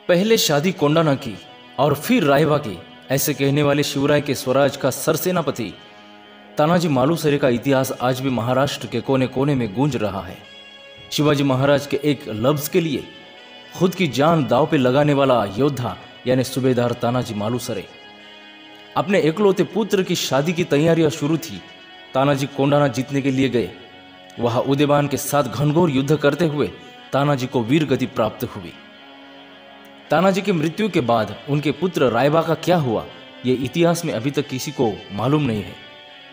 पहले शादी कोंडाना की और फिर रायबा की, ऐसे कहने वाले शिवराय के स्वराज का सरसेनापति तानाजी मालुसरे का इतिहास आज भी महाराष्ट्र के कोने कोने में गूंज रहा है। शिवाजी महाराज के एक लफ्ज के लिए खुद की जान दांव पे लगाने वाला योद्धा यानी सूबेदार तानाजी मालुसरे। अपने एकलौते पुत्र की शादी की तैयारियां शुरू थी। तानाजी कोंडाना जीतने के लिए गए। वहां उदयबान के साथ घनघोर युद्ध करते हुए तानाजी को वीर गति प्राप्त हुई। तानाजी की मृत्यु के बाद उनके पुत्र रायबा का क्या हुआ, यह इतिहास में अभी तक किसी को मालूम नहीं है।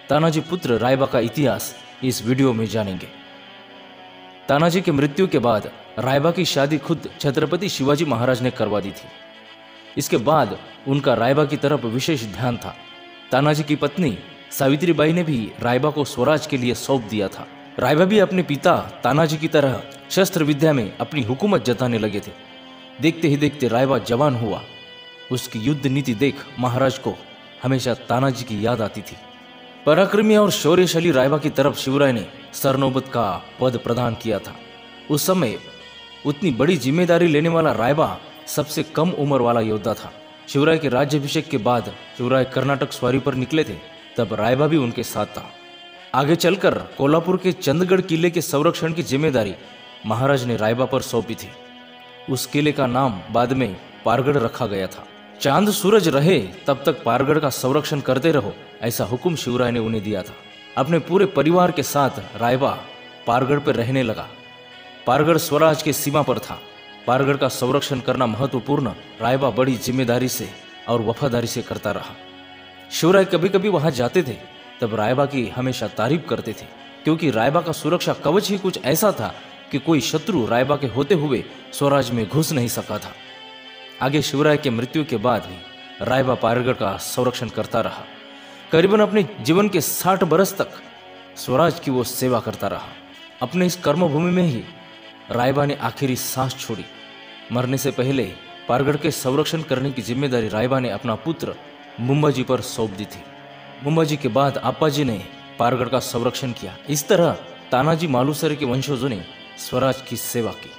तानाजी पुत्र रायबा का इतिहास इस वीडियो में जानेंगे। तानाजी की मृत्यु के बाद रायबा की शादी खुद छत्रपति शिवाजी महाराज ने करवा दी थी। इसके बाद उनका रायबा की तरफ विशेष ध्यान था। तानाजी की पत्नी सावित्रीबाई ने भी रायबा को स्वराज के लिए सौंप दिया था। रायबा भी अपने पिता तानाजी की तरह शस्त्र विद्या में अपनी हुकूमत जताने लगे थे। देखते ही देखते रायबा जवान हुआ। उसकी युद्ध नीति देख महाराज को हमेशा तानाजी की याद आती थी। पराक्रमी और शौर्यशाली रायबा की तरफ शिवराय ने सरनौबत का पद प्रदान किया था। उस समय उतनी बड़ी जिम्मेदारी लेने वाला रायबा सबसे कम उम्र वाला योद्धा था। शिवराय के राज्याभिषेक के बाद शिवराय कर्नाटक स्वारी पर निकले थे, तब रायबा भी उनके साथ था। आगे चलकर कोल्हापुर के चंदगढ़ किले के संरक्षण की जिम्मेदारी महाराज ने रायबा पर सौंपी थी। उस किले का नाम बाद में पारगढ़ रखा गया था। चांद सूरज रहे तब तक पारगढ़ का संरक्षण करते रहो, ऐसा हुक्म शिवराय ने उन्हें दिया था। अपने पूरे परिवार के साथ रायबा पारगढ़ पर रहने लगा। पारगढ़ स्वराज के सीमा पर था। पारगढ़ का संरक्षण करना महत्वपूर्ण रायबा बड़ी जिम्मेदारी से और वफादारी से करता रहा। शिवराय कभी कभी वहां जाते थे, तब रायबा की हमेशा तारीफ करते थे, क्योंकि रायबा का सुरक्षा कवच ही कुछ ऐसा था कि कोई शत्रु रायबा के होते हुए स्वराज में घुस नहीं सका था। आगे शिवराय के मृत्यु के बाद भी रायबा पारगढ़ का संरक्षण करता रहा। करीबन अपने जीवन के 60 बरस तक स्वराज की वो सेवा करता रहा। अपने इस कर्मभूमि में ही रायबा ने आखिरी सांस छोड़ी। मरने से पहले पारगढ़ के संरक्षण करने की जिम्मेदारी रायबा ने अपना पुत्र मुंबाजी पर सौंप दी थी। मुंबाजी के बाद अप्पाजी ने पारगढ़ का संरक्षण किया। इस तरह तानाजी मालुसरे के वंशजों ने स्वराज की सेवा की।